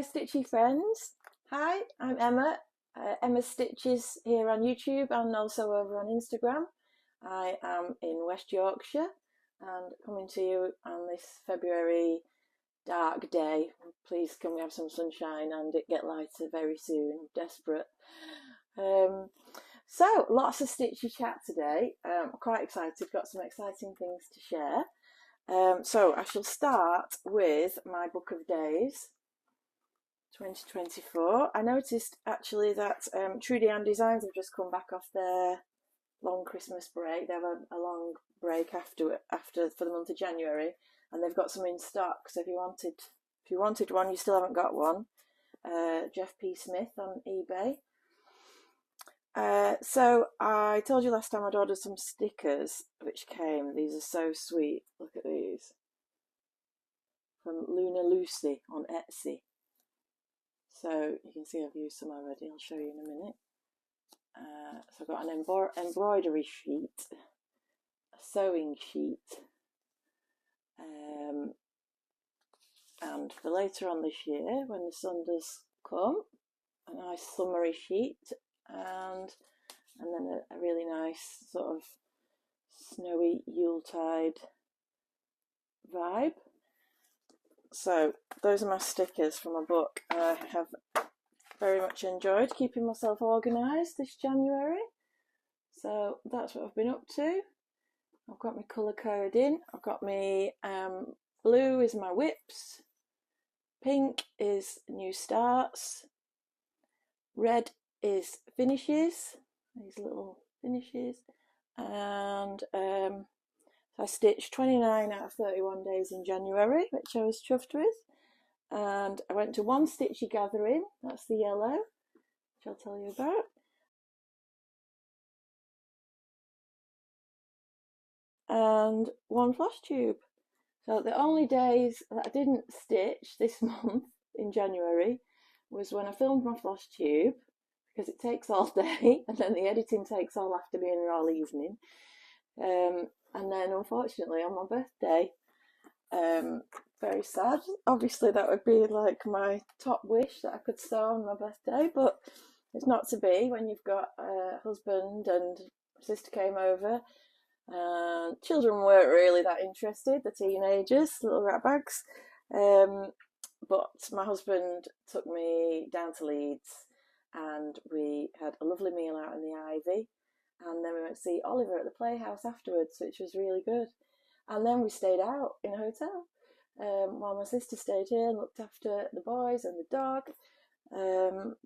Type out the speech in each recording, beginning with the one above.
Stitchy friends. Hi, I'm Emma. Emma Stitches here on YouTube and also over on Instagram. I am in West Yorkshire and coming to you on this February dark day. Please can we have some sunshine and it get lighter very soon. I'm desperate. So lots of Stitchy chat today. I'm quite excited, got some exciting things to share. So I shall start with my book of days 2024. I noticed actually that Trudy and Designs have just come back off their long Christmas break. They have a long break after for the month of January, and they've got some in stock. So if you wanted one, you still haven't got one. Jeff P. Smith on eBay. So I told you last time I'd ordered some stickers which came. These are so sweet. Look at these. From Luna Lucy on Etsy. So you can see I've used some already. I'll show you in a minute. So I've got an embroidery sheet, a sewing sheet, and for later on this year when the sun does come, a nice summery sheet, and then a really nice sort of snowy Yuletide vibe. So those are my stickers from my book. I have very much enjoyed keeping myself organised this January. So that's what I've been up to. I've got my colour code in. I've got my blue is my whips. Pink is new starts. Red is finishes. These little finishes. And I stitched 29 out of 31 days in January, which I was chuffed with. And I went to one Stitchy gathering, that's the yellow, which I'll tell you about. And one Flosstube. So the only days that I didn't stitch this month in January was when I filmed my Flosstube, because it takes all day, and then the editing takes all afternoon and all evening. And then unfortunately on my birthday, very sad. Obviously that would be like my top wish, that I could sew on my birthday, but it's not to be when you've got a husband and sister came over. Children weren't really that interested, the teenagers, little rat bags. But my husband took me down to Leeds and we had a lovely meal out in the Ivy. And then we went to see Oliver at the Playhouse afterwards, which was really good. And then we stayed out in a hotel while my sister stayed here and looked after the boys and the dog.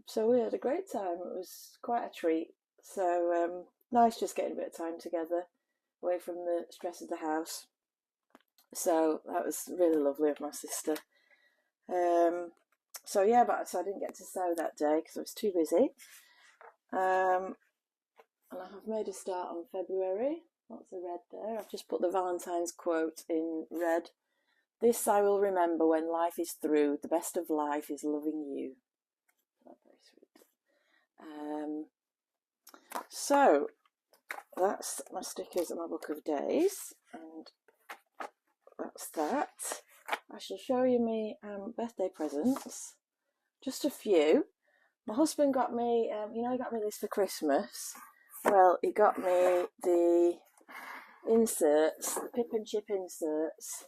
So we had a great time. It was quite a treat. So nice just getting a bit of time together away from the stress of the house. So that was really lovely of my sister. So yeah, so I didn't get to sew that day because I was too busy. And I have made a start on February. Lots of red there. I've just put the Valentine's quote in red. This I will remember when life is through. The best of life is loving you. That's very sweet. So that's my stickers in my book of days, and that's that. I shall show you my birthday presents. Just a few. My husband got me, he got me this for Christmas. Well, he got me the inserts, the Pip and Chip inserts,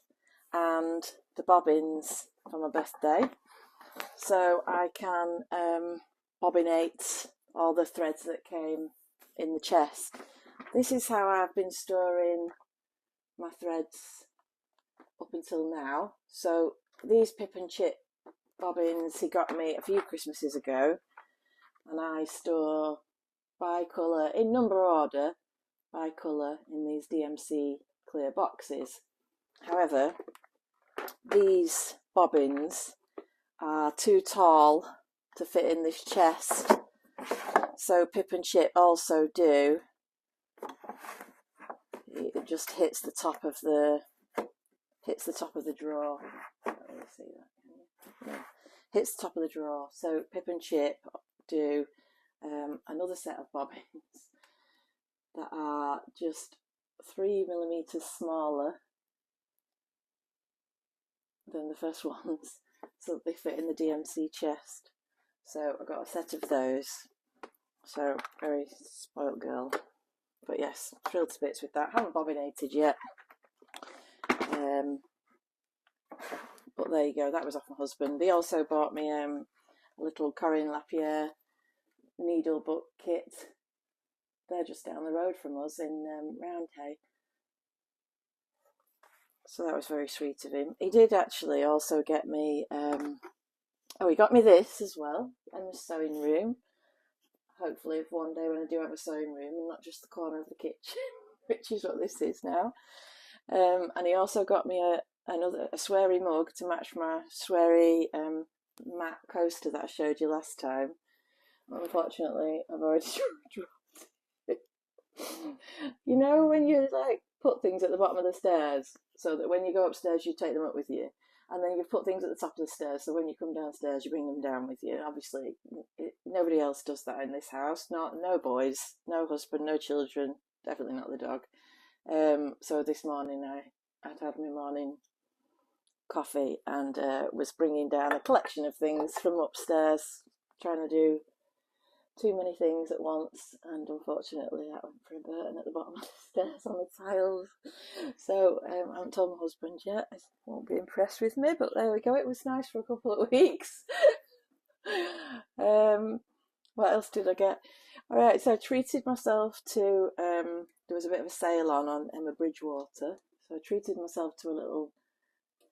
and the bobbins for my birthday. So I can bobbinate all the threads that came in the chest. This is how I've been storing my threads up until now. So these Pip and Chip bobbins he got me a few Christmases ago, and I store by colour, in number order, by colour in these DMC clear boxes. However, these bobbins are too tall to fit in this chest, so Pip and Chip also do. It just hits the top of the drawer. Can't really see that. No. Hits the top of the drawer. So Pip and Chip do another set of bobbins that are just 3mm smaller than the first ones, so that they fit in the DMC chest. So I got a set of those. So very spoilt girl. But yes, thrilled to bits with that. Haven't bobinated yet. But there you go, that was off my husband. He also bought me a little Corinne Lapierre needle book kit. They're just down the road from us in Roundhay. So that was very sweet of him. He did actually also get me, he got me this as well, and a sewing room. Hopefully if one day when I do have a sewing room and not just the corner of the kitchen, which is what this is now. And he also got me a sweary mug to match my sweary matte coaster that I showed you last time. Unfortunately, I've already dropped it. You know when you like put things at the bottom of the stairs so that when you go upstairs you take them up with you, and then you put things at the top of the stairs so when you come downstairs you bring them down with you. Obviously nobody else does that in this house. No boys, no husband, no children, definitely not the dog. So this morning I'd had my morning coffee and was bringing down a collection of things from upstairs, trying to do too many things at once, and unfortunately that went for a burn at the bottom of the stairs on the tiles. So I haven't told my husband yet. He won't be impressed with me, but there we go. It was nice for a couple of weeks. What else did I get? Alright, so I treated myself to, there was a bit of a sale on Emma Bridgewater, so I treated myself to a little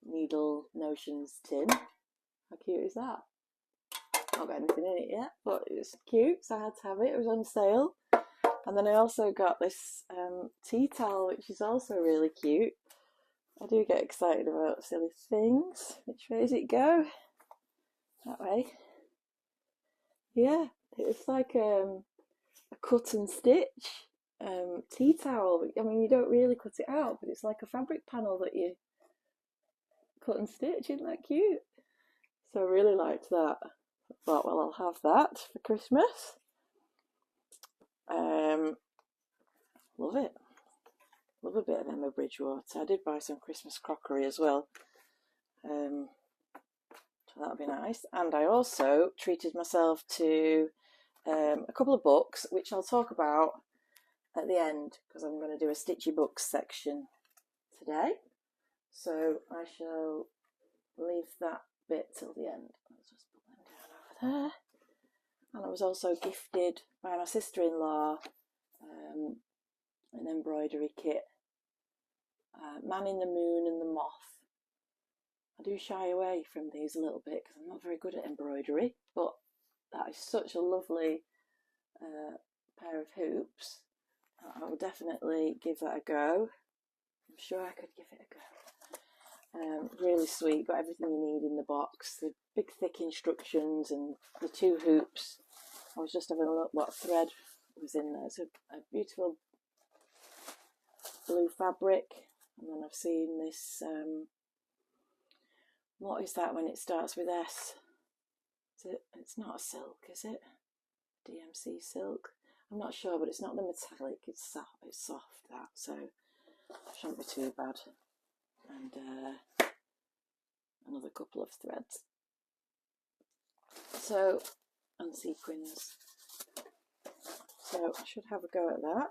needle notions tin. How cute is that? Not got anything in it yet, but it was cute, so I had to have it. It was on sale. And then I also got this tea towel, which is also really cute. I do get excited about silly things. Which way does it go? That way. Yeah, it's like a cut and stitch tea towel. I mean, you don't really cut it out, but it's like a fabric panel that you cut and stitch. Isn't that cute? So I really liked that. I thought, well, I'll have that for Christmas. Love it. Love a bit of Emma Bridgewater. I did buy some Christmas crockery as well. So that'll be nice. And I also treated myself to a couple of books, which I'll talk about at the end, because I'm going to do a Stitchy Books section today. So I shall leave that bit till the end. Let's just put them down over there. And I was also gifted by my sister-in-law an embroidery kit. Man in the Moon and the Moth. I do shy away from these a little bit because I'm not very good at embroidery, but that is such a lovely pair of hoops. I will definitely give that a go. I'm sure I could give it a go. Really sweet, got everything you need in the box, the big thick instructions and the two hoops. I was just having a look what thread was in there. It's a beautiful blue fabric, and then I've seen this, what is that when it starts with S? It's not a silk, is it? DMC silk? I'm not sure, but it's not the metallic, it's soft that, so it shouldn't be too bad. And another couple of threads. So, and sequins. So I should have a go at that.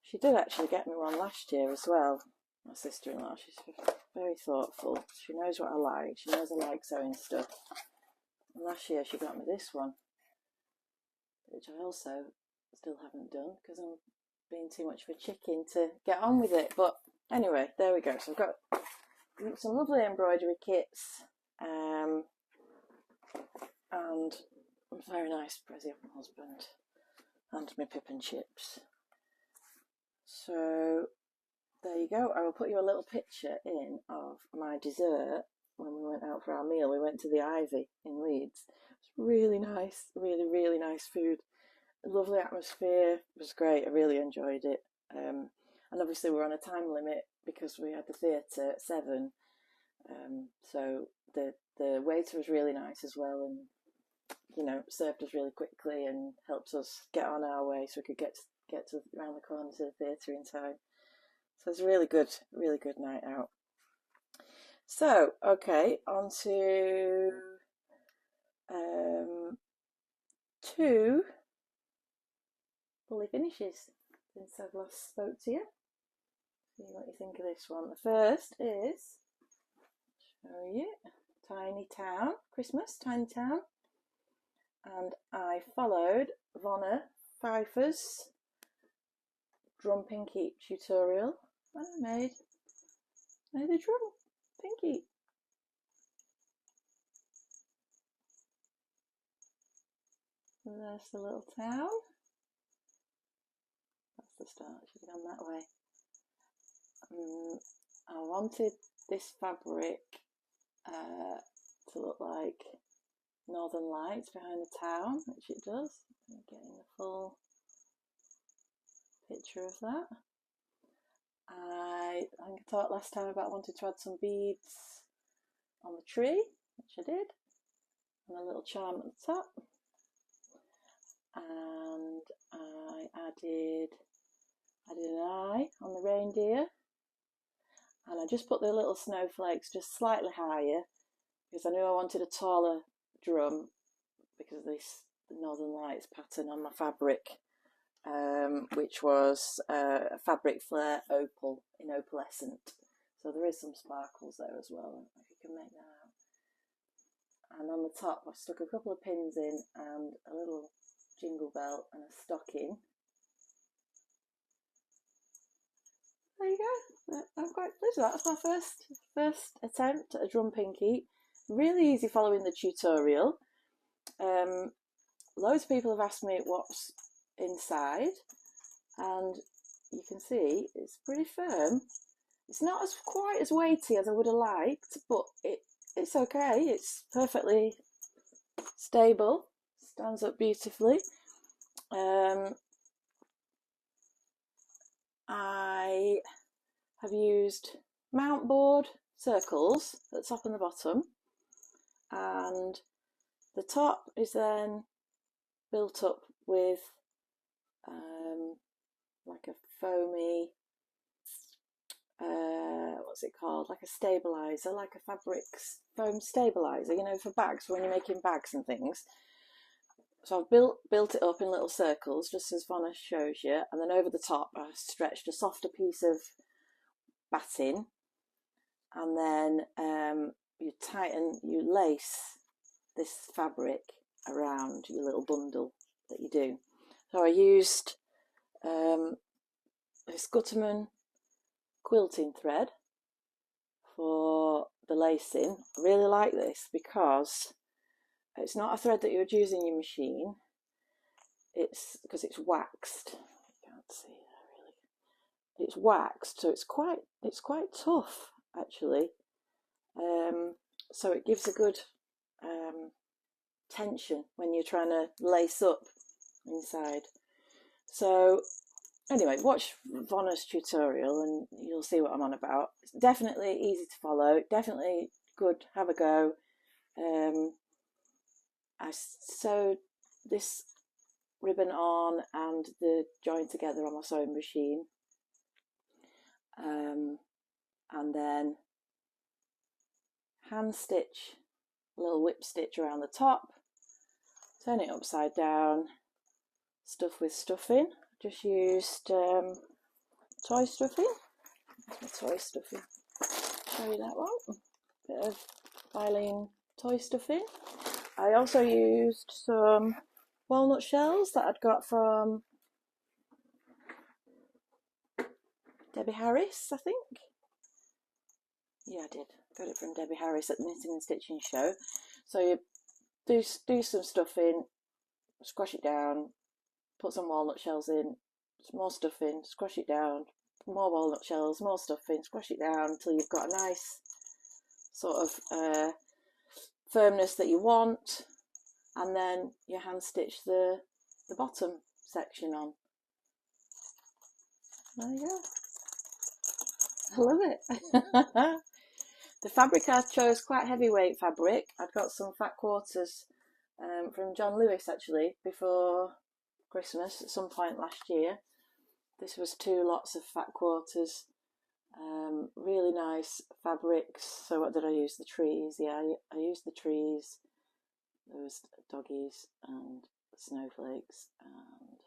She did actually get me one last year as well, my sister-in-law. She's very thoughtful. She knows what I like. She knows I like sewing stuff. And last year she got me this one, which I also still haven't done because I'm being too much of a chicken to get on with it. But anyway, there we go. So I've got some lovely embroidery kits and a very nice present from my husband and my pip and chips. So there you go. I will put you a little picture in of my dessert when we went out for our meal. We went to the Ivy in Leeds. It was really nice, really nice food. Lovely atmosphere. It was great. I really enjoyed it. And obviously we're on a time limit because we had the theatre at 7. So the waiter was really nice as well, and you know, served us really quickly and helped us get on our way so we could get to around the corner to the theatre in time. So it was a really good night out. So, okay, on to 2 fully finishes since I've last spoke to you. See what you think of this one. The first is, show you, Tiny Town, Christmas, Tiny Town. And I followed Pfeiffer's Drum Pinkeep tutorial and I made a drum pinkeep. So there's the little town. That's the start, it should have gone that way. I wanted this fabric to look like Northern Lights behind the town, which it does. I'm getting the full picture of that. I think I talked last time about I wanted to add some beads on the tree, which I did, and a little charm at the top. And I added an eye on the reindeer, and I just put the little snowflakes just slightly higher because I knew I wanted a taller drum because of this Northern Lights pattern on my fabric, which was a fabric flare opal in opalescent. So there is some sparkles there as well, if you can make that out. And on the top I stuck a couple of pins in and a little jingle bell and a stocking. There you go. I'm quite pleased with that. That's my first attempt at a drum pinkeep. Really easy following the tutorial. Loads of people have asked me what's inside, and you can see it's pretty firm. It's not quite as weighty as I would have liked, but it's okay. It's perfectly stable, stands up beautifully. I have used mount board circles at the top and the bottom, and the top is then built up with like a foamy, what's it called, like a stabilizer, like a fabric foam stabilizer, you know, for bags, when you're making bags and things. So I've built it up in little circles, just as Vonna shows you, and then over the top I stretched a softer piece of batting, and then you lace this fabric around your little bundle that you do. So I used this Gutterman quilting thread for the lacing. I really like this because it's not a thread that you would use in your machine. It's because it's waxed. You can't see that really. It's waxed, so it's quite tough actually. So it gives a good tension when you're trying to lace up inside. So anyway, watch Vonna's tutorial and you'll see what I'm on about. It's definitely easy to follow, definitely good, have a go. I sewed this ribbon on and the join together on my sewing machine, and then hand stitch a little whip stitch around the top, turn it upside down, stuff with stuffing. Just used toy stuffing. That's my toy stuffing. Show you that one. Bit of Eileen toy stuffing. I also used some walnut shells that I'd got from Debbie Harris, I think. Yeah, I did. Got it from Debbie Harris at the Knitting and Stitching Show. So you do some stuffing, squash it down, put some walnut shells in, some more stuffing, squash it down, more walnut shells, more stuffing, squash it down until you've got a nice sort of firmness that you want, and then you hand stitch the bottom section on. There you go. I love it. The fabric I chose, quite heavyweight fabric. I'd got some fat quarters from John Lewis actually before Christmas at some point last year. This was 2 lots of fat quarters, Really nice fabrics. So what did I use? The trees. Yeah, I used the trees. There was doggies and snowflakes and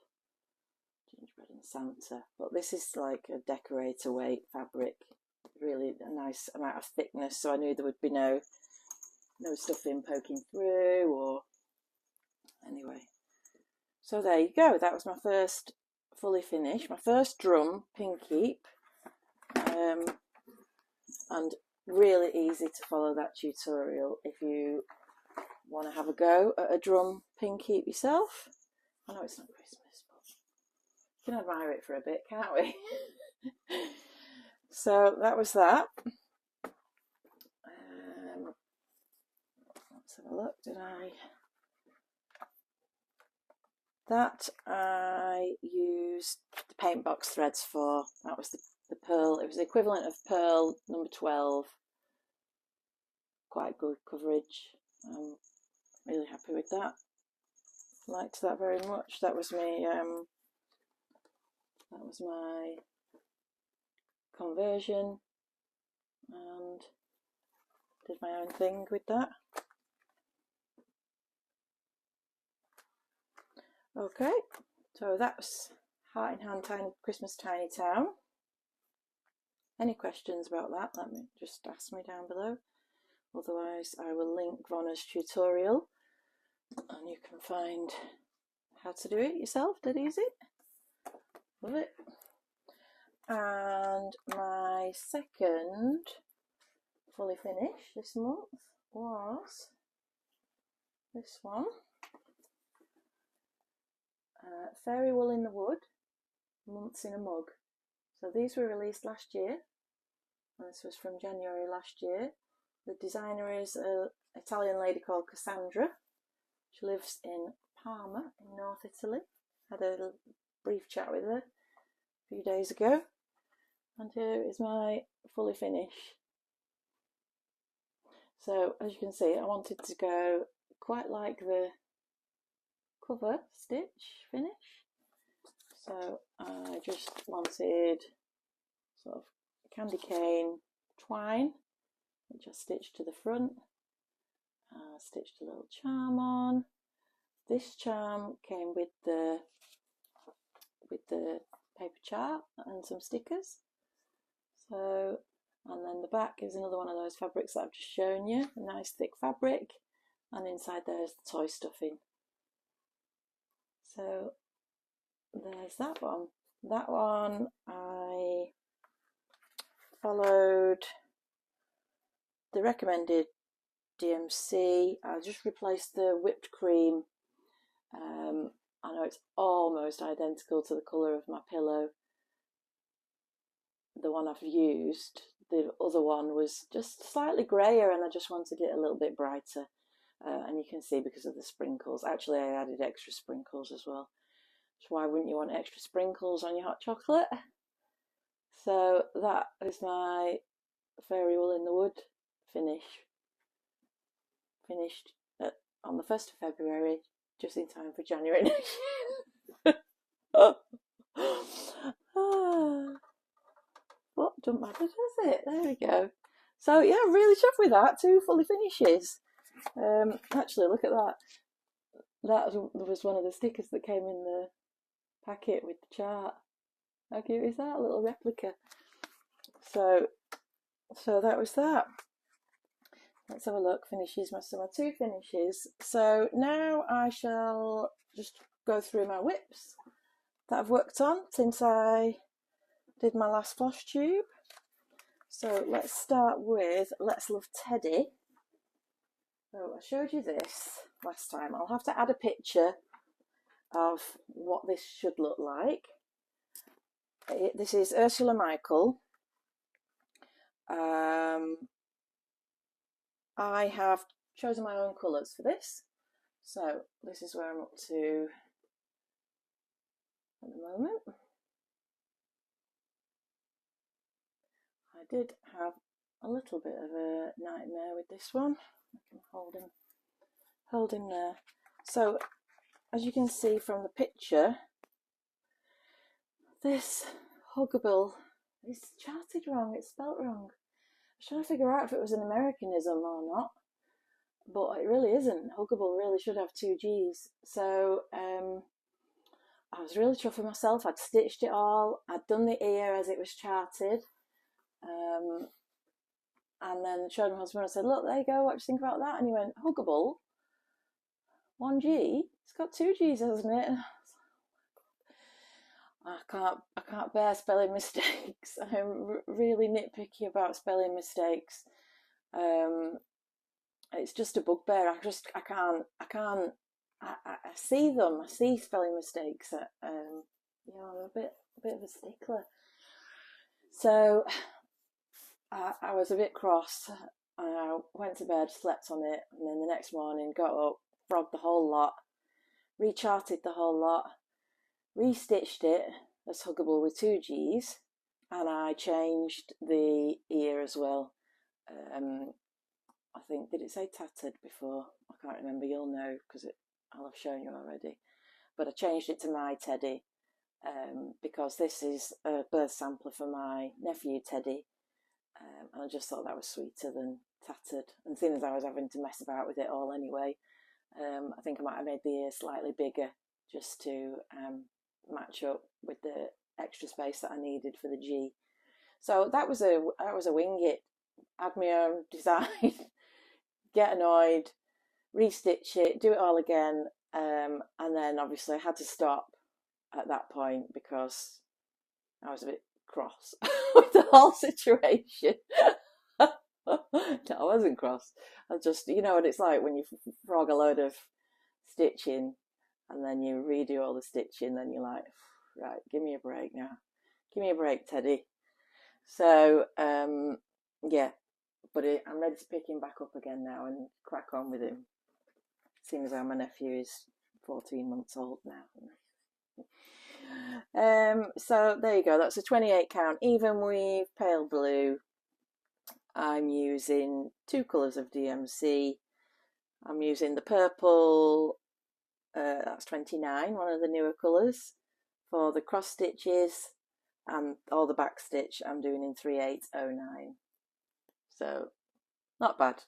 gingerbread and Santa. But this is like a decorator weight fabric. Really a nice amount of thickness, so I knew there would be no stuffing poking through or anyway. So there you go. That was my first fully finished, my first drum Pinkeep. And really easy to follow that tutorial if you want to have a go at a drum Pinkeep yourself. I know it's not Christmas, but we can admire it for a bit, can't we? So that was that. Let's have a look. That I used the paint box threads for. That was the pearl. It was the equivalent of pearl number 12. Quite good coverage. I'm really happy with that. Liked that very much. That was me. That was my conversion, and did my own thing with that. Okay, so that's Heart in Hand Tiny Christmas Tiny Town. Any questions about that, let me just ask me down below. Otherwise I will link Vonna's tutorial and you can find how to do it yourself, dead easy. Love it. And my second fully finished this month was this one. Fairy Wool in the Wood, Months in a Mug. So these were released last year, and this was from January last year. The designer is an Italian lady called Cassandra. She lives in Parma in North Italy. Had a brief chat with her a few days ago. And here is my fully finished. So as you can see, I wanted to go quite like the cover stitch finish. So I just wanted sort of candy cane twine, which I stitched to the front. Stitched a little charm on. This charm came with the paper chart and some stickers. So, and then the back is another one of those fabrics that I've just shown you, a nice thick fabric, and inside there's the toy stuffing. So there's that one. That one I followed the recommended DMC. I just replaced the whipped cream. I know it's almost identical to the colour of my pillow, the one I've used. The other one was just slightly greyer and I just wanted it a little bit brighter. And you can see because of the sprinkles. Actually, I added extra sprinkles as well. So why wouldn't you want extra sprinkles on your hot chocolate? So that is my Fairy Wool in the Wood finished on the 1st of February, just in time for January next year. What, don't matter, does it? There we go. So yeah, really chuffed with that. 2 fully finishes. Actually, look at that. That was one of the stickers that came in the packet with the chart. How cute is that? A little replica. So that was that. Let's have a look. Finishes, my 2 finishes. So now I shall just go through my whips that I've worked on since I did my last Flosstube. So let's start with Let's Love Teddy. So I showed you this last time. I'll have to add a picture of what this should look like. This is Ursula Michael. I have chosen my own colours for this. So this is where I'm up to at the moment. I did have a little bit of a nightmare with this one. I can hold him there. So as you can see from the picture, this Huggable It's charted wrong, it's spelt wrong. I was trying to figure out if it was an Americanism or not, but it really isn't. Huggable really should have 2 G's. So I was really chuffed with myself. I'd stitched it all. I'd done the ear as it was charted. And then showed my husband. I said, look, there you go. What do you think about that? And he went, Huggable, 1 G. It's got 2 G's, hasn't it? And I can't bear spelling mistakes. I'm really nitpicky about spelling mistakes. It's just a bugbear. I can't. I see them. I see spelling mistakes. You know, I'm a bit of a stickler. So I was a bit cross. I went to bed, slept on it, and then the next morning got up, frogged the whole lot, recharted the whole lot, restitched it as Huggable with 2 G's, and I changed the ear as well. I think, did it say tattered before? I can't remember. You'll know because I'll have shown you already. But I changed it to My Teddy because this is a birth sampler for my nephew Teddy. And I just thought that was sweeter than tattered. And seeing as I was having to mess about with it all anyway, I think I might have made the ear slightly bigger just to match up with the extra space that I needed for the G. So that was a wing it. Add my own design, get annoyed, restitch it, do it all again, and then obviously I had to stop at that point because I was a bit cross with the whole situation. No, I wasn't cross. I just, you know what it's like when you frog a load of stitching and then you redo all the stitching, then you're like, right, give me a break now. Give me a break, Teddy. So, yeah, but I'm ready to pick him back up again now and crack on with him, seeing as how my nephew is 14 months old now. So there you go, that's a 28 count even weave, pale blue. I'm using 2 colours of DMC. I'm using the purple, that's 29, one of the newer colours, for the cross stitches, and all the back stitch I'm doing in 3809. So not bad.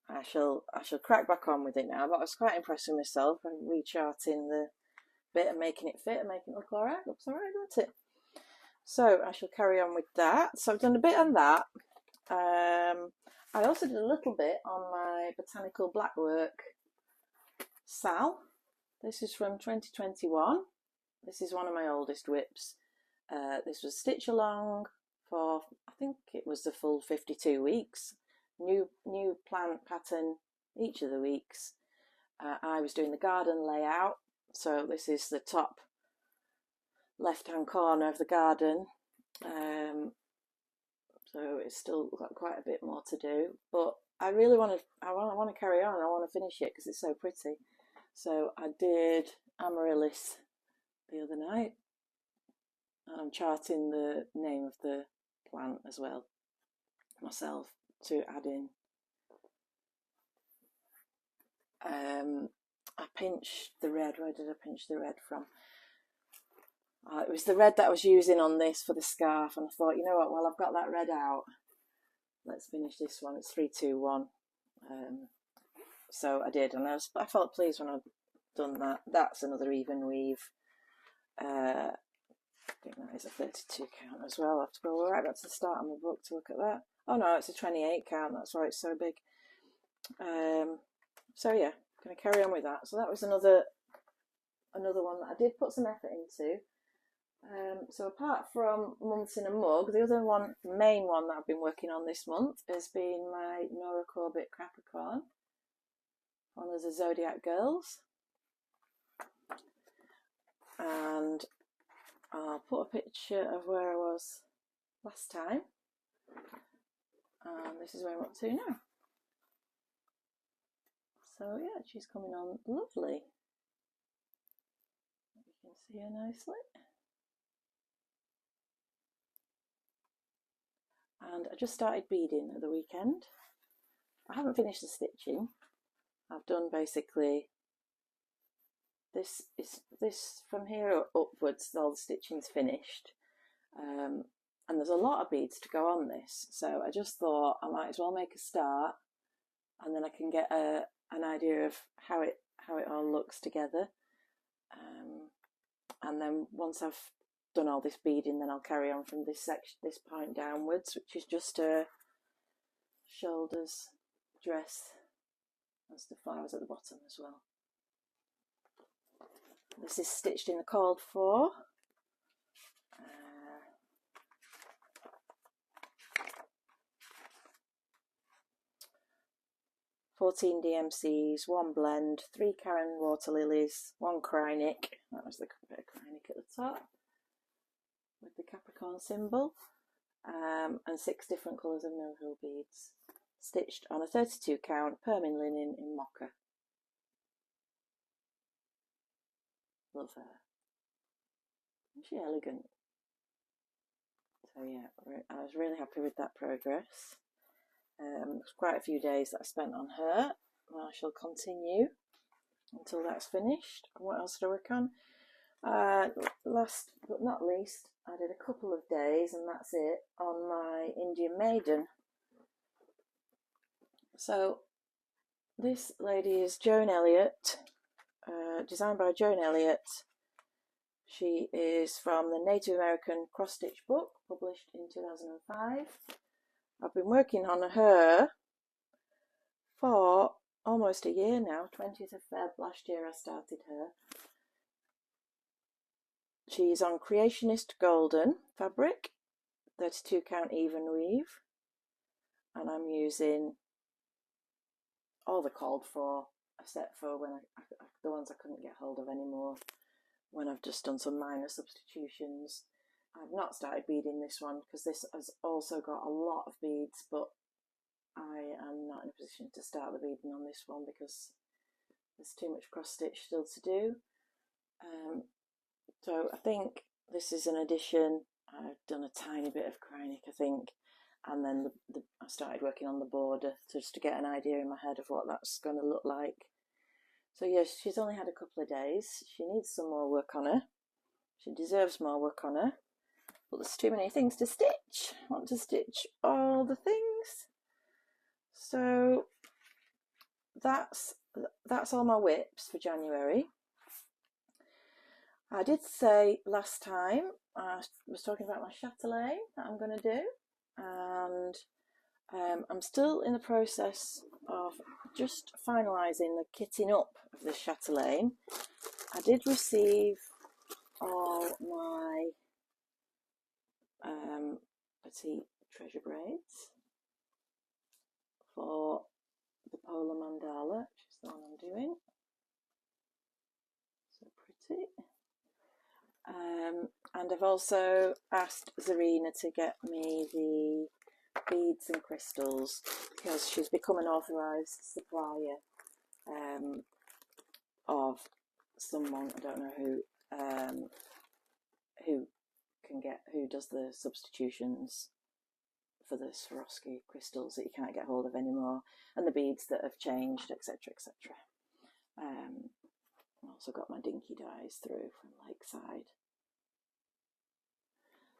I shall crack back on with it now, but I was quite impressed with myself and recharting the bit and making it fit and making it look alright. Looks alright, doesn't it? So I shall carry on with that. So I've done a bit on that. I also did a little bit on my Botanical Blackwork Sal. This is from 2021. This is one of my oldest whips. This was stitch along for, I think it was the full 52 weeks. New plant pattern each of the weeks. I was doing the garden layout, so this is the top left hand corner of the garden. So it's still got quite a bit more to do, but I really want to carry on. I want to finish it because it's so pretty. So I did Amaryllis the other night. I'm charting the name of the plant as well myself to add in. I pinched the red. Where did I pinch the red from? It was the red that I was using on this for the scarf, and I thought, you know what, while I've got that red out, let's finish this one. It's 3-2-1. So I did, and I felt pleased when I'd done that. That's another even weave. I think that is a 32 count as well. I have to go right back to the start of my book to look at that. Oh no, it's a 28 count, that's why it's so big. So yeah, going to carry on with that. So that was another one that I did put some effort into. So apart from Months in a Mug, the other one, main one that I've been working on this month has been my Nora Corbett Capricorn, one of the Zodiac girls. And I'll put a picture of where I was last time. And this is where I'm up to now. So yeah, she's coming on lovely. You can see her nicely. And I just started beading at the weekend. I haven't finished the stitching. I've done basically this from here upwards, all the stitching's finished. And there's a lot of beads to go on this, so I just thought I might as well make a start, and then I can get an idea of how it all looks together. And then once I've done all this beading, then I'll carry on from this point downwards, which is just a shoulders dress. There's the flowers at the bottom as well. This is stitched in the called for. 14 DMCs, 1 blend, 3 Karen water lilies, 1 Krynic, that was the bit of Krynic at the top, with the Capricorn symbol, and 6 different colours of Millhill beads, stitched on a 32 count permin linen in mocha. Love her. Isn't she elegant? So yeah, I was really happy with that progress. There's quite a few days that I spent on her, and I shall continue until that's finished. And what else did I work on? Last but not least, I did a couple of days, and that's it, on my Indian Maiden. So this lady is Joan Elliott, designed by Joan Elliott. She is from the Native American cross-stitch book, published in 2005. I've been working on her for almost a year now. 20th of Feb last year I started her. She's on Creationist Golden fabric, 32 count even weave, and I'm using all the called for, except for when the ones I couldn't get hold of anymore, when I've just done some minor substitutions. I've not started beading this one because this has also got a lot of beads, but I am not in a position to start the beading on this one because there's too much cross stitch still to do. So I think this is an addition. I've done a tiny bit of Krynic, I think, and then I started working on the border just to get an idea in my head of what that's going to look like. So yes, she's only had a couple of days. She needs some more work on her. She deserves more work on her. But there's too many things to stitch. I want to stitch all the things. So that's all my whips for January. I did say last time I was talking about my Chatelaine that I'm going to do, and I'm still in the process of just finalising the kitting up of the Chatelaine. I did receive all my petite treasure braids for the polar mandala, which is the one I'm doing. So pretty. And I've also asked Durene to get me the beads and crystals because she's become an authorised supplier of someone, I don't know who does the substitutions for the Swarovski crystals that you can't get hold of anymore, and the beads that have changed, etc, etc. I've also got my dinky dyes through from Lakeside.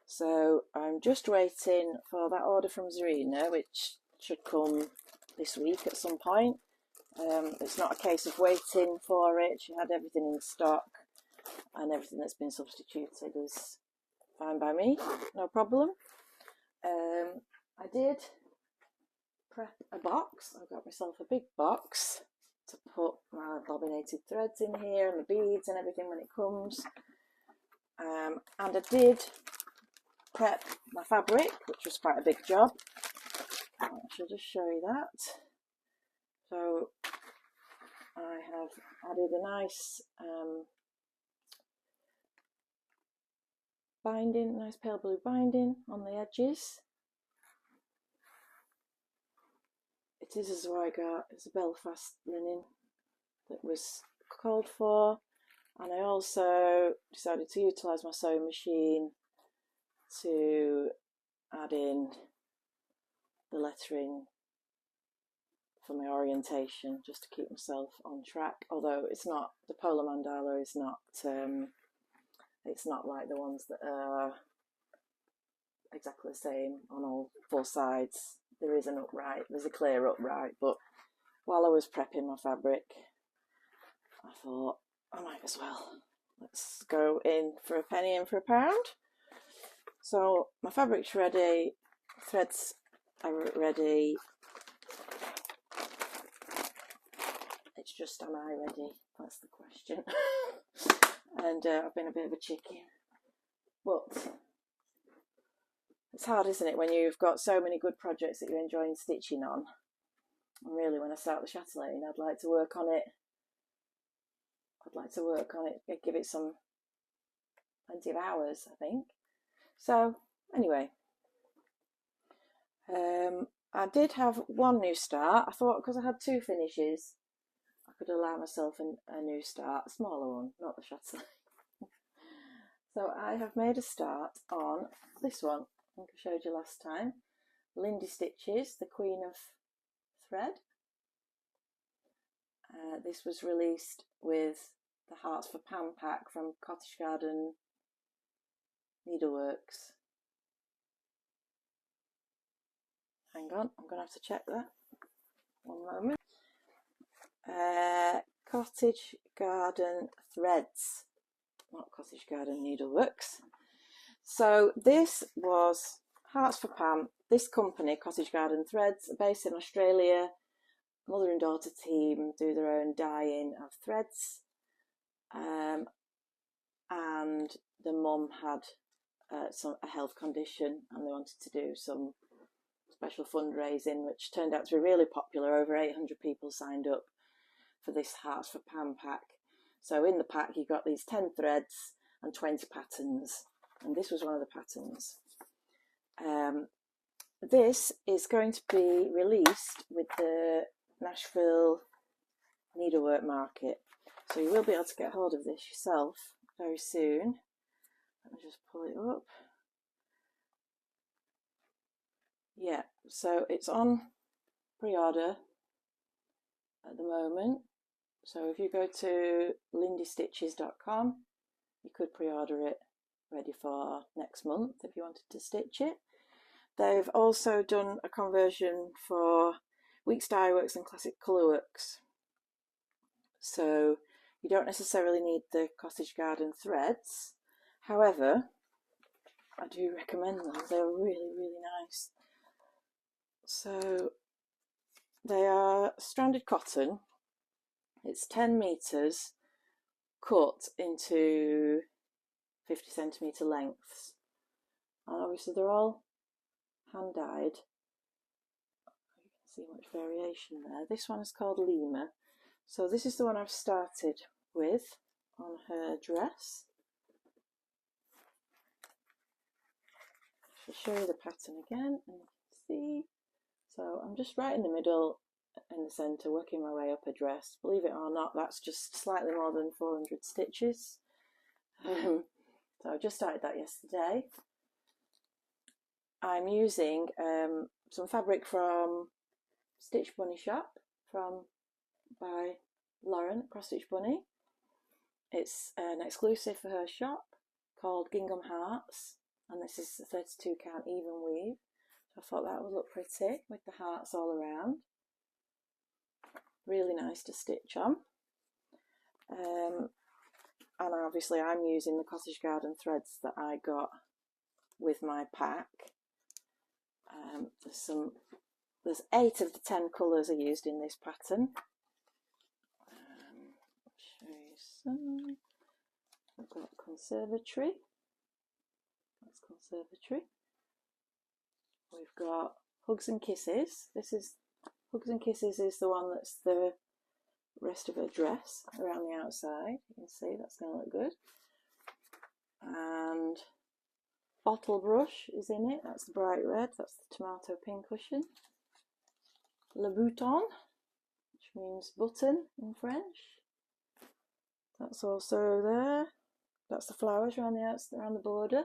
So I'm just waiting for that order from Durene, which should come this week at some point. It's not a case of waiting for it. She had everything in stock, and everything that's been substituted is fine by me, no problem. I did prep a box. I got myself a big box to put my bobbinated threads in here and the beads and everything when it comes. And I did prep my fabric, which was quite a big job. I shall just show you that. So I have added a nice binding, nice pale blue binding on the edges. It is as I got, it's a Belfast linen that was called for, and I also decided to utilise my sewing machine to add in the lettering for my orientation, just to keep myself on track. Although it's not, the polar mandala is not, it's not like the ones that are exactly the same on all four sides. There is an upright, there's a clear upright, but while I was prepping my fabric, I thought I might as well. Let's go in for a penny in for a pound. So my fabric's ready, threads are ready. It's just, am I ready? That's the question. And I've been a bit of a chicken. But it's hard, isn't it, when you've got so many good projects that you're enjoying stitching on. And really, when I start the Chatelaine, I'd like to work on it. Give it some plenty of hours, I think. So, anyway. I did have one new start. I thought, because I had two finishes, I could allow myself a new start, a smaller one, not the Chatelaine. So I have made a start on this one. I think I showed you last time. Lindy Stitches, the Queen of Thread. This was released with the Hearts for Pam pack from Cottage Garden Needleworks. Hang on, I'm going to have to check that. One moment. Cottage Garden Threads, not Cottage Garden Needleworks. So this was Hearts for Pam. This company, Cottage Garden Threads, based in Australia. Mother and daughter team do their own dyeing of threads. And the mum had a health condition, and they wanted to do some special fundraising, which turned out to be really popular. Over 800 people signed up for this Hearts for Pam pack. So in the pack you got these 10 threads and 20 patterns, and this was one of the patterns. This is going to be released with the Nashville Needlework Market, so you will be able to get hold of this yourself very soon. Let me just pull it up. Yeah, so it's on pre-order at the moment. So if you go to lindystitches.com, you could pre-order it ready for next month if you wanted to stitch it. They've also done a conversion for Weeks Dye Works and Classic Colourworks. So you don't necessarily need the Cottage Garden threads. However, I do recommend them. They're really, really nice. So they are stranded cotton. It's 10 metres cut into 50cm lengths. And obviously they're all hand dyed. You can see much variation there. This one is called Lima. So this is the one I've started with on her dress. I'll show you the pattern again, and you can see. So I'm just right in the middle, in the centre, working my way up a dress. Believe it or not, that's just slightly more than 400 stitches. So I just started that yesterday. I'm using some fabric from Stitch Bunny Shop by Lauren at Cross Stitch Bunny. It's an exclusive for her shop called Gingham Hearts, and this is a 32 count even weave. So I thought that would look pretty with the hearts all around. Really nice to stitch on. And obviously I'm using the Cottage Garden threads that I got with my pack. There's 8 of the 10 colours are used in this pattern. I'll show you some. I've got Conservatory. That's Conservatory. We've got Hugs and Kisses. Hugs and Kisses is the one that's the rest of her dress around the outside. You can see that's going to look good. And Bottle Brush is in it. That's the bright red. That's the tomato pink cushion. Le Bouton, which means button in French. That's also there. That's the flowers around the border.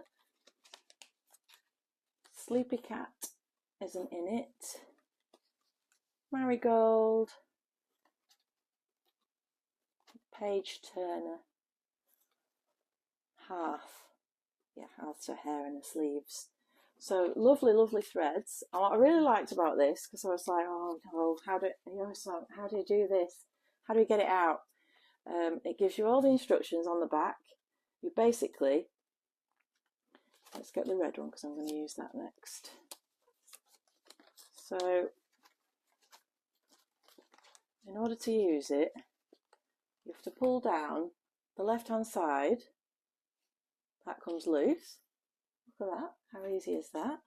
Sleepy Cat isn't in it. Marigold. Page Turner. Half. Yeah, half's her hair and her sleeves. So lovely, lovely threads. And what I really liked about this, because I was like, oh no, how do you do this? How do you get it out? It gives you all the instructions on the back. You basically, let's get the red one because I'm going to use that next. So in order to use it, you have to pull down the left hand side. That comes loose. Look at that, how easy is that?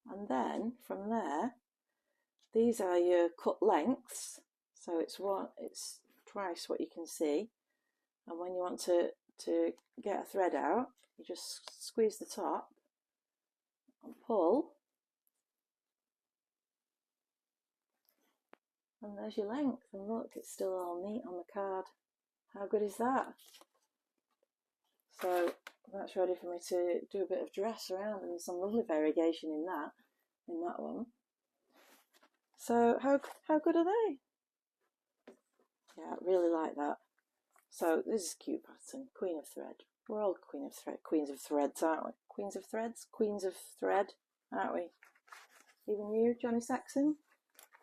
And then from there, these are your cut lengths. So it's twice what you can see. And when you want to get a thread out, you just squeeze the top and pull. And there's your length. And look, it's still all neat on the card. How good is that? So that's ready for me to do a bit of dress around, and there's some lovely variegation in that one. So how good are they? Yeah, I really like that. So this is a cute pattern, Queen of Thread. We're all queens of threads, aren't we? Queens of threads, queens of thread, aren't we? Even you, Johnny Saxon,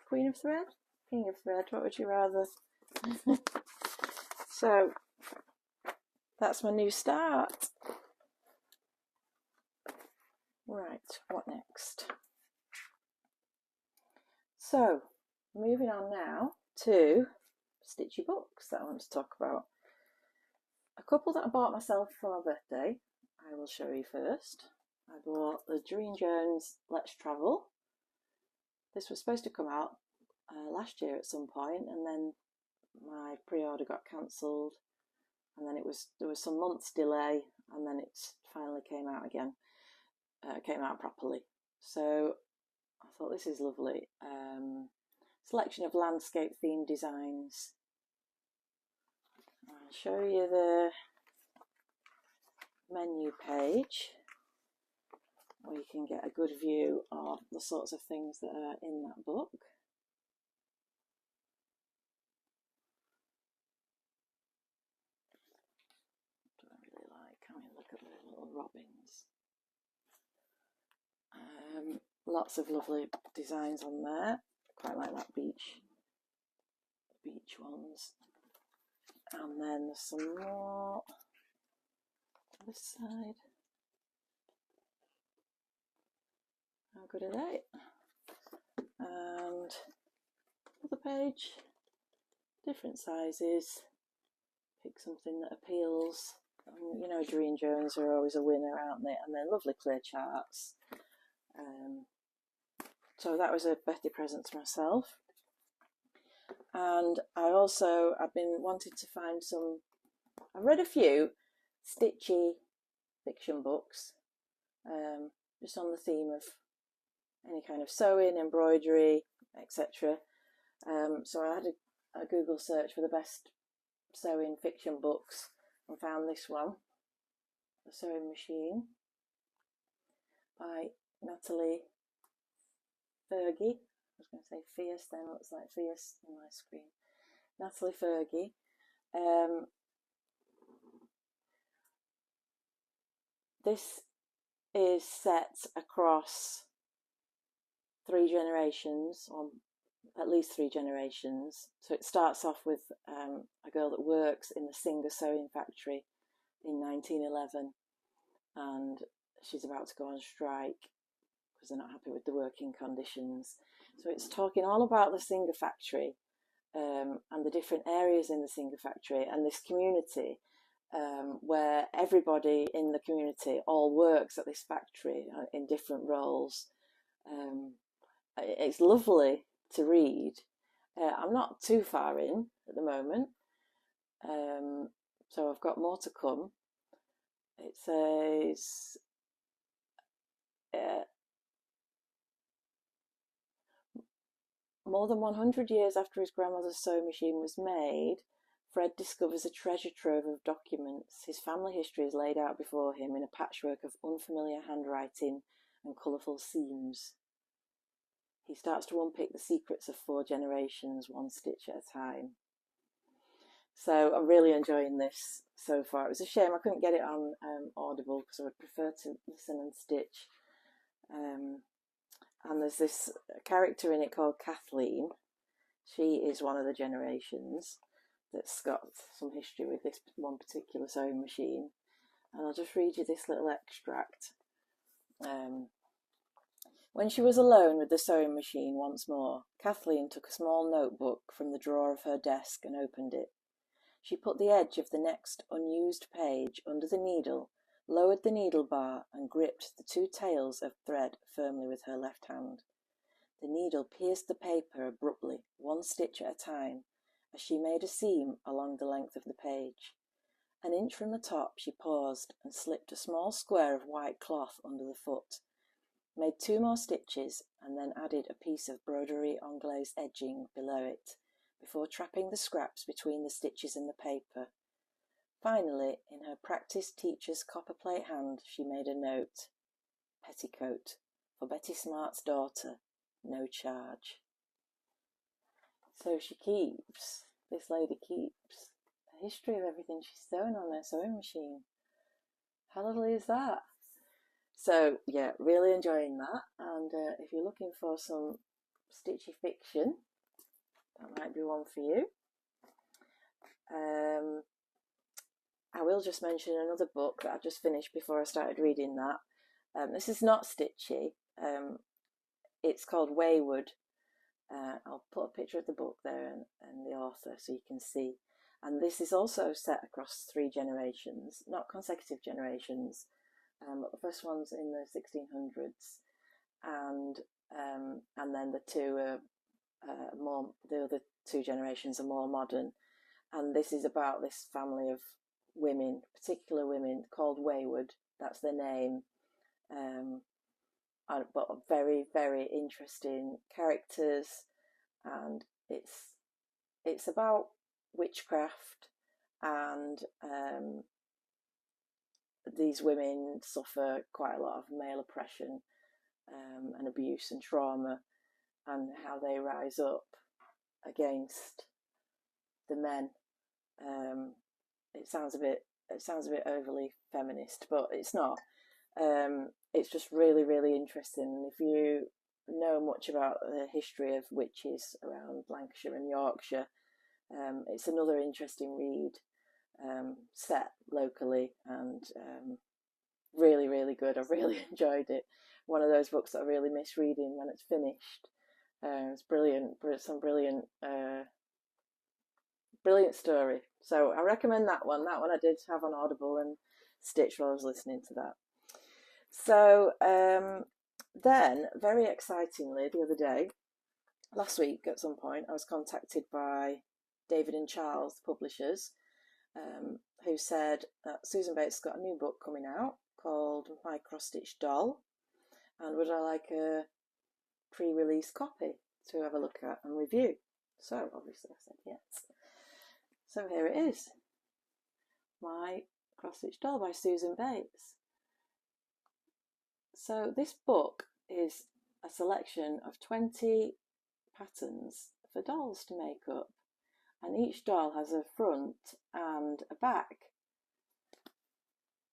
Queen of Thread, King of Thread, what would you rather? So that's my new start. Right, what next? So, moving on now to Stitchy Books that I want to talk about. A couple that I bought myself for my birthday, I will show you first. I bought the Durene Jones Let's Travel. This was supposed to come out last year at some point, and then my pre-order got cancelled, and then there was some months delay, and then it finally came out again. Came out properly. So I thought this is lovely. Selection of landscape themed designs. I'll show you the menu page where you can get a good view of the sorts of things that are in that book. What do I really like? Can we look at the little robins? Lots of lovely designs on there. Quite like that beach ones. And then there's some more on this side. How good are they? And another page, different sizes. Pick something that appeals. You know, Durene Jones are always a winner, aren't they? And they're lovely clear charts. So that was a birthday present to myself. And I've been wanting to find some, I've read a few Stitchy fiction books, just on the theme of any kind of sewing, embroidery, etc. So I had a Google search for the best sewing fiction books and found this one, The Sewing Machine by Natalie Fergie. I was going to say Fierce, then it looks like Fierce on my screen. Natalie Fergie. This is set across 3 generations, or at least 3 generations. So it starts off with a girl that works in the Singer sewing factory in 1911, and she's about to go on strike because they're not happy with the working conditions. So it's talking all about the Singer factory and the different areas in the Singer factory and this community where everybody in the community all works at this factory in different roles. It's lovely to read. I'm not too far in at the moment, so I've got more to come. It says more than 100 years after his grandmother's sewing machine was made, Fred discovers a treasure trove of documents. His family history is laid out before him in a patchwork of unfamiliar handwriting and colourful seams. He starts to unpick the secrets of 4 generations, one stitch at a time. So I'm really enjoying this so far. It was a shame I couldn't get it on Audible because I would prefer to listen and stitch. And there's this character in it called Kathleen. She is one of the generations that's got some history with this one particular sewing machine. And I'll just read you this little extract. When she was alone with the sewing machine once more, Kathleen took a small notebook from the drawer of her desk and opened it. She put the edge of the next unused page under the needle, lowered the needle bar, and gripped the two tails of thread firmly with her left hand. The needle pierced the paper abruptly, one stitch at a time, as she made a seam along the length of the page. An inch from the top she paused and slipped a small square of white cloth under the foot, made 2 more stitches, and then added a piece of broderie anglaise edging below it, before trapping the scraps between the stitches in the paper. Finally, in her practised teacher's copperplate hand, she made a note. Petticoat, for Betty Smart's daughter, no charge. So this lady keeps a history of everything she's sewn on her sewing machine. How lovely is that? So yeah, really enjoying that. And if you're looking for some stitchy fiction, that might be one for you. I will just mention another book that I just finished before I started reading that. This is not stitchy. It's called Wayward. I'll put a picture of the book there and the author so you can see. And this is also set across 3 generations, not consecutive generations, but the first one's in the 1600s, and then the two are the other 2 generations are more modern. And this is about this family of women, particular women called Wayward. That's their name. But very, very interesting characters, and it's about witchcraft, and these women suffer quite a lot of male oppression and abuse and trauma, and how they rise up against the men. It sounds a bit overly feminist, but it's not. It's just really, really interesting. And if you know much about the history of witches around Lancashire and Yorkshire, it's another interesting read, set locally, and really, really good. I've really enjoyed it. One of those books that I really miss reading when it's finished. It's brilliant, some brilliant story. So I recommend that one. That one I did have on Audible and stitch while I was listening to that. So then, very excitingly, the other day, last week at some point, I was contacted by David and Charles, the publishers, who said that Susan Bates has got a new book coming out called My Cross-Stitch Doll, and would I like a pre-release copy to have a look at and review? So obviously I said yes. So here it is, My Cross-Stitch Doll by Susan Bates. So this book is a selection of 20 patterns for dolls to make up, and each doll has a front and a back.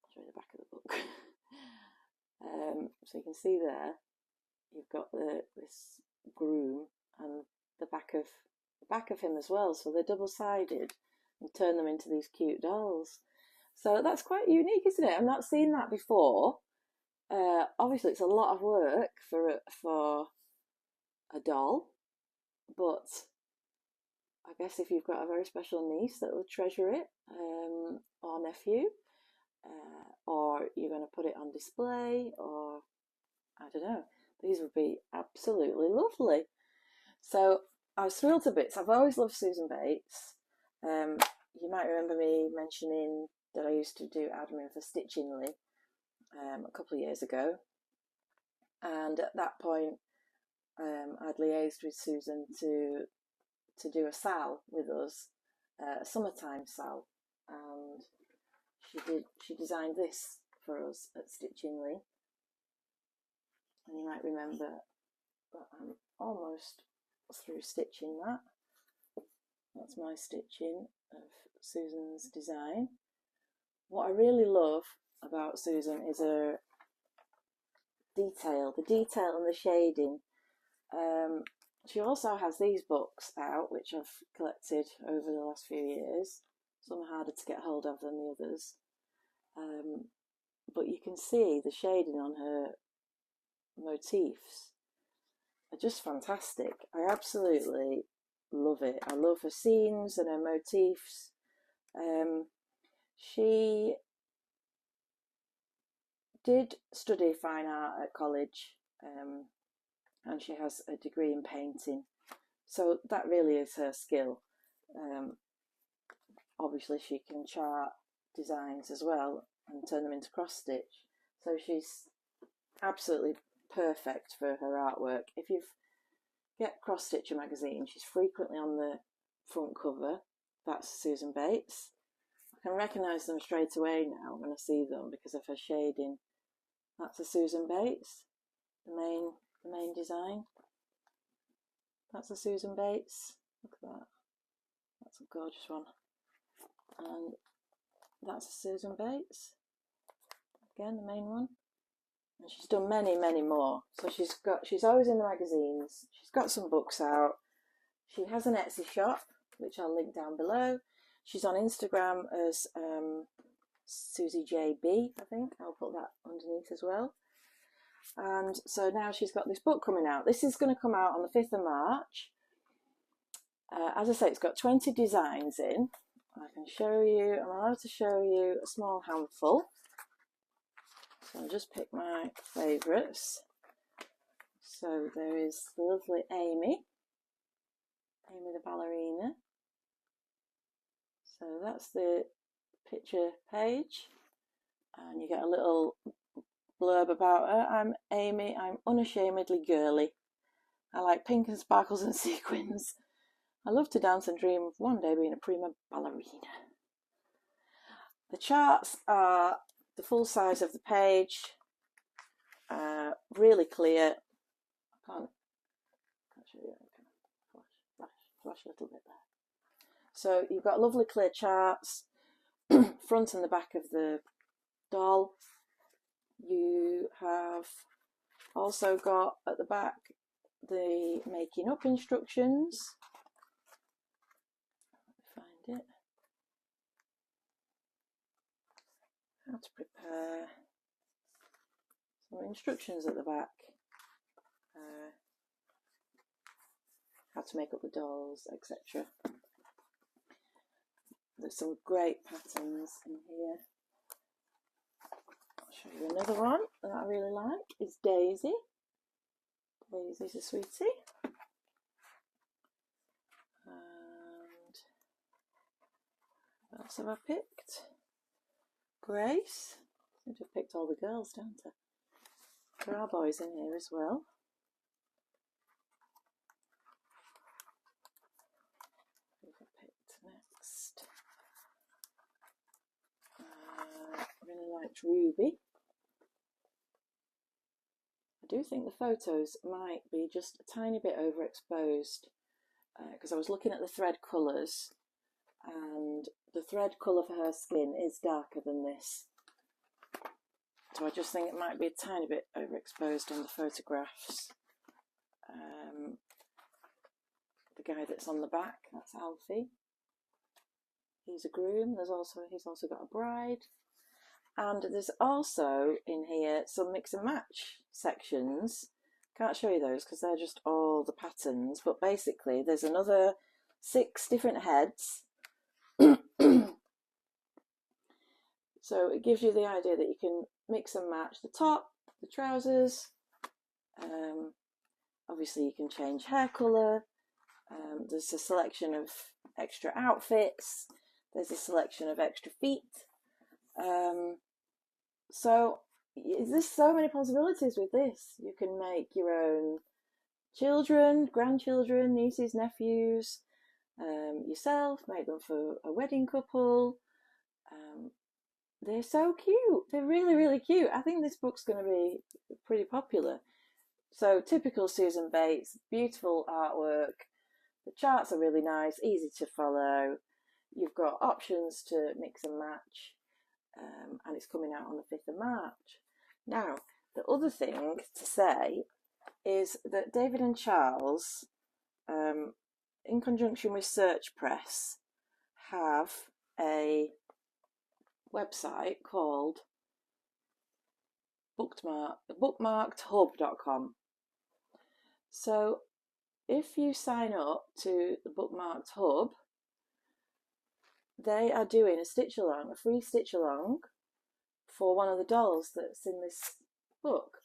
I'll show you the back of the book. So you can see there, you've got this groom and the back of him as well. So they're double-sided and turn them into these cute dolls. So that's quite unique, isn't it? I've not seen that before. Obviously, it's a lot of work for a doll, but I guess if you've got a very special niece that will treasure it, or nephew, or you're going to put it on display, or I don't know, these would be absolutely lovely. So I was thrilled to bits. I've always loved Susan Bates. You might remember me mentioning that I used to do admin for Stitchingly a couple of years ago, and at that point I'd liaised with Susan to do a sal with us, a summertime sal, and she designed this for us at Stitchingly. And you might remember that I'm almost through stitching that. That's my stitching of Susan's design. What I really love about Susan is her detail, the detail and the shading. She also has these books out, which I've collected over the last few years. Some are harder to get hold of than the others. But you can see the shading on her motifs are just fantastic. I absolutely love it. I love her scenes and her motifs. She did study fine art at college, and she has a degree in painting, so that really is her skill. Obviously she can chart designs as well and turn them into cross stitch, so she's absolutely perfect for her artwork. If you get Cross Stitcher magazine, she's frequently on the front cover. That's Susan Bates. I can recognise them straight away now when I see them because of her shading. That's a Susan Bates, the main design. That's a Susan Bates. Look at that. That's a gorgeous one. And that's a Susan Bates. Again, the main one. And she's done many, many more. So she's always in the magazines. She's got some books out. She has an Etsy shop, which I'll link down below. She's on Instagram as Susie JB, I think. I'll put that underneath as well. And so now she's got this book coming out. This is going to come out on the 5th of March. As I say, it's got 20 designs in. I can show you, I'm allowed to show you a small handful. So I'll just pick my favourites. So there is the lovely Amy the ballerina. So that's the picture page, and you get a little blurb about her. I'm Amy, I'm unashamedly girly. I like pink and sparkles and sequins. I love to dance and dream of one day being a prima ballerina. The charts are the full size of the page, really clear. I can't show you. Flash a little bit there. So you've got lovely clear charts, front and the back of the doll. You have also got at the back the making up instructions. Let me find it. How to prepare. Some instructions at the back. How to make up the dolls, etc. There's some great patterns in here. I'll show you another one that I really like. It's Daisy. Daisy's a sweetie. And what else have I picked? Grace. I seem to have picked all the girls, don't I? There are boys in here as well. What have I picked next? I really liked Ruby. I do think the photos might be just a tiny bit overexposed because I was looking at the thread colours, and the thread colour for her skin is darker than this. So I just think it might be a tiny bit overexposed on the photographs. The guy that's on the back, that's Alfie. He's a groom. He's also got a bride. And there's also in here some mix and match sections. Can't show you those because they're just all the patterns. But basically there's another 6 different heads. So it gives you the idea that you can mix and match the top, the trousers. Obviously you can change hair colour. There's a selection of extra outfits. There's a selection of extra feet. So there's so many possibilities with this. You can make your own children, grandchildren, nieces, nephews, yourself, make them for a wedding couple. They're so cute. They're really, really cute. I think this book's going to be pretty popular. So typical Susan Bates, beautiful artwork. The charts are really nice, easy to follow. You've got options to mix and match. And it's coming out on the 5th of March. Now, the other thing to say is that David and Charles, in conjunction with Search Press, have a website called bookmarkedhub.com. So if you sign up to the Bookmarked Hub, they are doing a stitch along, a free stitch along for one of the dolls that's in this book,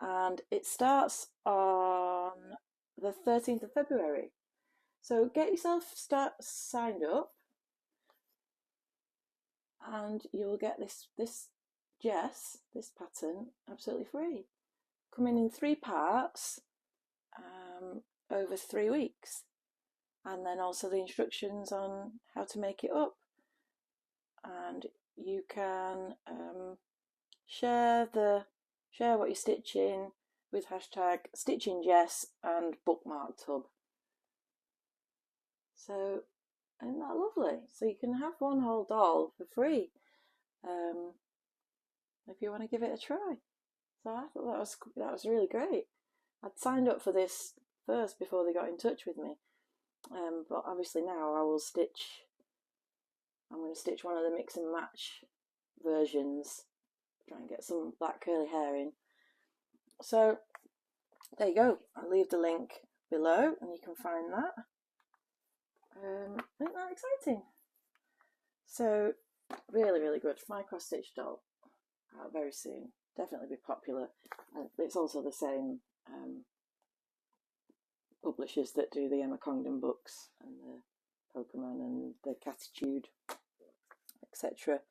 and it starts on the 13th of February. So get yourself signed up, and you'll get this pattern absolutely free, coming in 3 parts over 3 weeks, and then also the instructions on how to make it up. And you can share what you're stitching with hashtag #StitchingJess and Bookmarked Hub. So isn't that lovely? So you can have one whole doll for free if you want to give it a try. So I thought that was really great. I'd signed up for this first before they got in touch with me, but obviously now I'm going to stitch one of the mix and match versions, try and get some black curly hair in. So there you go. I'll leave the link below and you can find that. Isn't that exciting? So really, really good. My cross stitch doll out very soon. Definitely be popular. And it's also the same publishers that do the Emma Congdon books and the Pokemon and the Catitude, etc.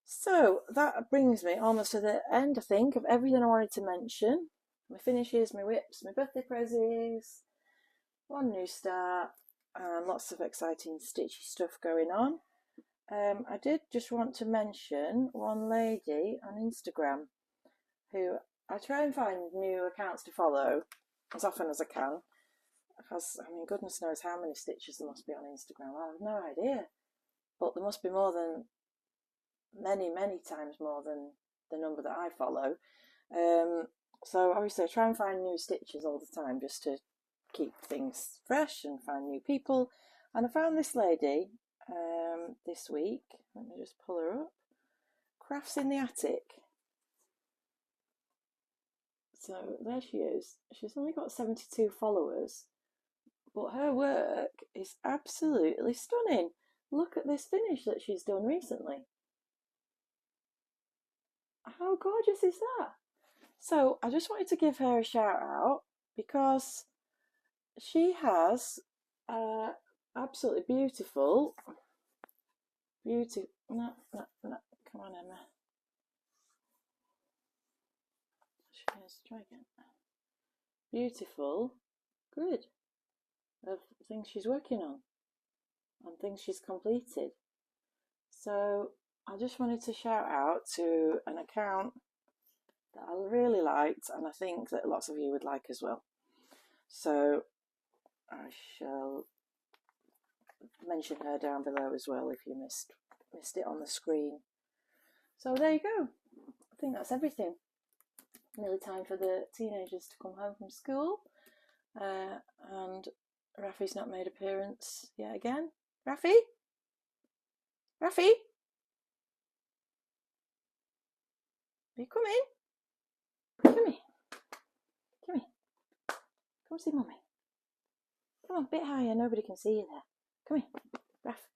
So that brings me almost to the end, I think, of everything I wanted to mention. My finishes, my whips, my birthday prezzies, one new start, and lots of exciting stitchy stuff going on. I did just want to mention one lady on Instagram who I try and find new accounts to follow as often as I can, because I mean, goodness knows how many stitches there must be on Instagram. I have no idea, but there must be more than many times more than the number that I follow. So obviously I try and find new stitches all the time just to keep things fresh and find new people. And I found this lady this week. Let me just pull her up. Crafts in the Attic. So there she is. She's only got 72 followers, but her work is absolutely stunning. Look at this finish that she's done recently. How gorgeous is that? So I just wanted to give her a shout out because she has absolutely beautiful, no, come on Emma. Let's try again. Beautiful grid of things she's working on and things she's completed. So I just wanted to shout out to an account that I really liked, and I think that lots of you would like as well. So I shall mention her down below as well if you missed it on the screen. So there you go. I think that's everything. Nearly time for the teenagers to come home from school, and Raffy's not made appearance yet again. Raffy? Raffy? Are you coming? Come here. Come here. Come see Mummy. Come on, a bit higher, nobody can see you there. Come here, Raff.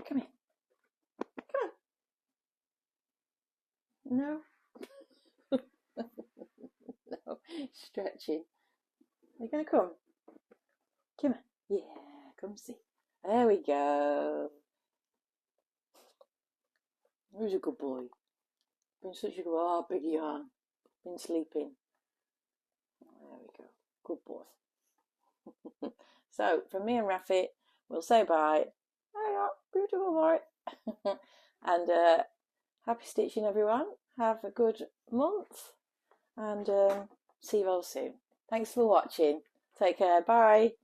Come here. Come on. No. No, stretching. Are you going to come? Come on. Yeah, come see. There we go. Who's a good boy? Been such a good boy. Oh, big yawn. Been sleeping. There we go. Good boy. So, from me and Raffy, we'll say bye. Hiya, beautiful boy. And happy stitching, everyone. Have a good month. And see you all soon. Thanks for watching. Take care. Bye.